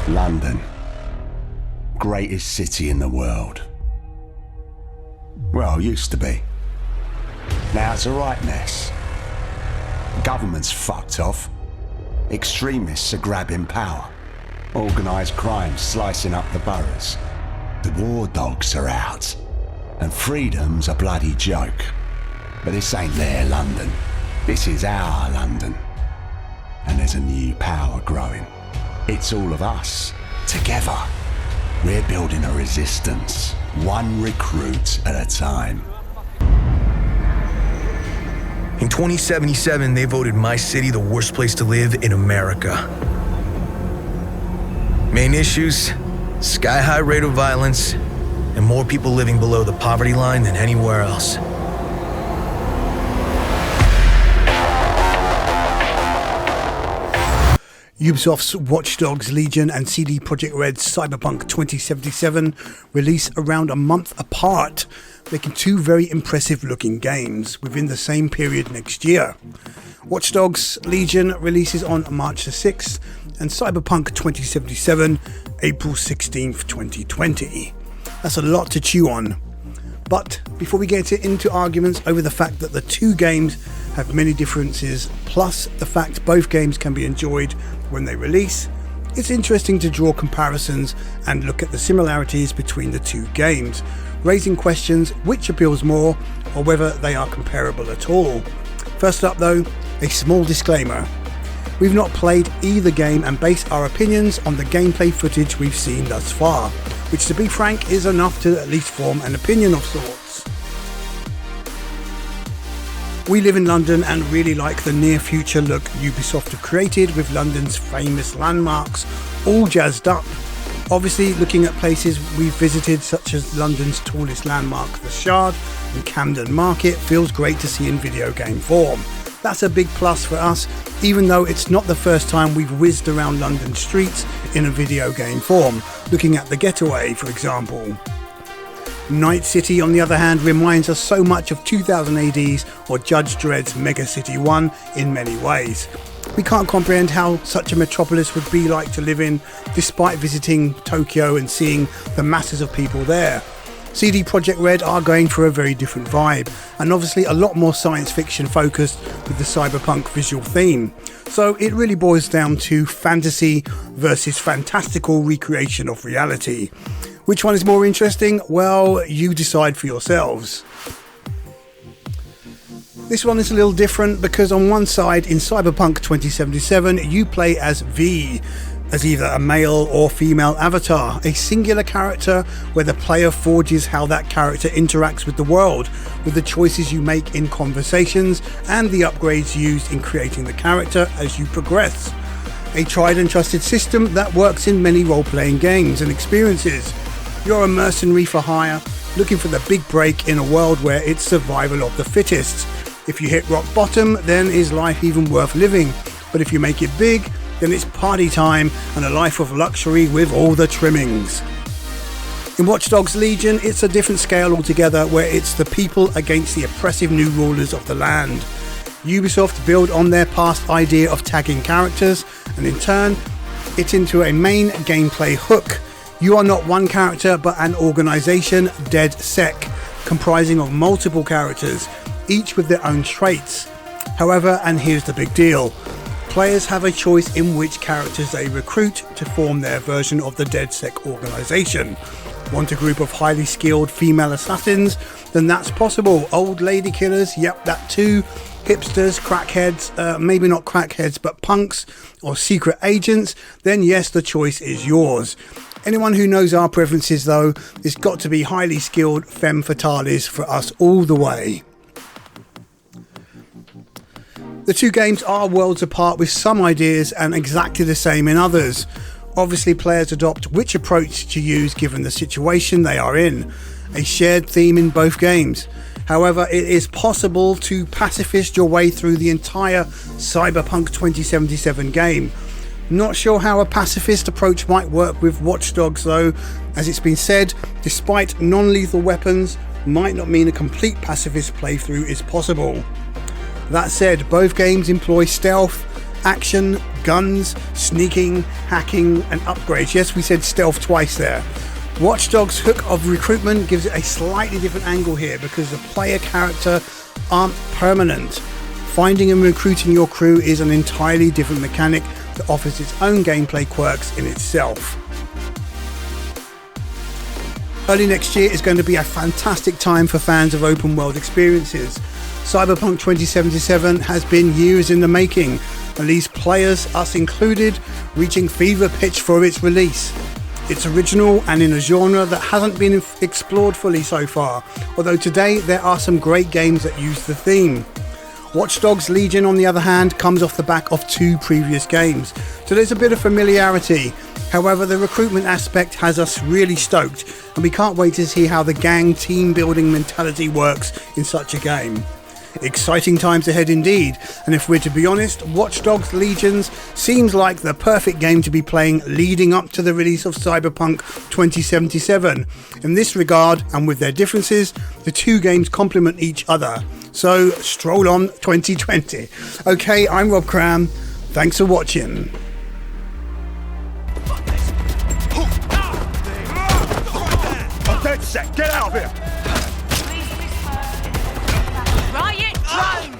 London. Greatest city in the world. Well, used to be. Now it's a right mess. Government's fucked off. Extremists are grabbing power. Organised crime slicing up the boroughs. The war dogs are out. And freedom's a bloody joke. But this ain't their London. This is our London. And there's a new power growing. It's all of us, together. We're building a resistance, one recruit at a time. In 2077, they voted my city the worst place to live in America. Main issues, sky-high rate of violence, and more people living below the poverty line than anywhere else. Ubisoft's Watch Dogs Legion and CD Projekt Red's Cyberpunk 2077 release around a month apart, making two very impressive looking games within the same period next year. Watch Dogs Legion releases on March the 6th and Cyberpunk 2077 April 16th, 2020. That's a lot to chew on. But before we get into arguments over the fact that the two games have many differences, plus the fact both games can be enjoyed when they release, it's interesting to draw comparisons and look at the similarities between the two games, raising questions which appeals more or whether they are comparable at all. First up though, a small disclaimer. We've not played either game and base our opinions on the gameplay footage we've seen thus far, which to be frank is enough to at least form an opinion of sorts. We live in London and really like the near future look Ubisoft have created with London's famous landmarks all jazzed up. Obviously looking at places we've visited such as London's tallest landmark, the Shard, and Camden Market feels great to see in video game form. That's a big plus for us, even though it's not the first time we've whizzed around London streets in a video game form, looking at The Getaway for example. Night City on the other hand reminds us so much of 2000 AD's or Judge Dredd's Mega City 1 in many ways. We can't comprehend how such a metropolis would be like to live in, despite visiting Tokyo and seeing the masses of people there. CD Projekt Red are going for a very different vibe, and obviously a lot more science fiction focused with the cyberpunk visual theme. So it really boils down to fantasy versus fantastical recreation of reality. Which one is more interesting? Well, you decide for yourselves. This one is a little different because on one side in Cyberpunk 2077 you play as V, as either a male or female avatar, a singular character where the player forges how that character interacts with the world, with the choices you make in conversations and the upgrades used in creating the character as you progress. A tried and trusted system that works in many role-playing games and experiences. You're a mercenary for hire, looking for the big break in a world where it's survival of the fittest. If you hit rock bottom, then is life even worth living? But if you make it big, then it's party time and a life of luxury with all the trimmings. In Watch Dogs Legion, it's a different scale altogether, where it's the people against the oppressive new rulers of the land. Ubisoft build on their past idea of tagging characters, and in turn, it into a main gameplay hook. You are not one character, but an organisation, DedSec, comprising of multiple characters, each with their own traits. However, and here's the big deal, players have a choice in which characters they recruit to form their version of the DedSec organisation. Want a group of highly skilled female assassins? Then that's possible. Old lady killers? Yep, that too. Hipsters, crackheads, maybe not crackheads, but punks or secret agents? Then yes, the choice is yours. Anyone who knows our preferences though, it's got to be highly skilled femme fatales for us all the way. The two games are worlds apart with some ideas and exactly the same in others. Obviously players adopt which approach to use given the situation they are in. A shared theme in both games. However, it is possible to pacifist your way through the entire Cyberpunk 2077 game. Not sure how a pacifist approach might work with Watch Dogs though, as it's been said, despite non-lethal weapons, might not mean a complete pacifist playthrough is possible. That said, both games employ stealth action, guns, sneaking, hacking, and upgrades. Yes, we said stealth twice there. Watch Dogs' hook of recruitment gives it a slightly different angle here because the player character aren't permanent. Finding and recruiting your crew is an entirely different mechanic that offers its own gameplay quirks in itself. Early next year is going to be a fantastic time for fans of open world experiences. Cyberpunk 2077 has been years in the making, at least players, us included, reaching fever pitch for its release. It's original and in a genre that hasn't been explored fully so far, although today there are some great games that use the theme. Watch Dogs Legion, on the other hand, comes off the back of 2 previous games, so there's a bit of familiarity. However, the recruitment aspect has us really stoked, and we can't wait to see how the gang team building mentality works in such a game. Exciting times ahead indeed, and if we're to be honest, Watch Dogs Legions seems like the perfect game to be playing leading up to the release of Cyberpunk 2077. In this regard, and with their differences, the 2 games complement each other. So, stroll on 2020. Okay, I'm Rob Cram. Thanks for watching. I'm dead set. Get out of here. Riot drone!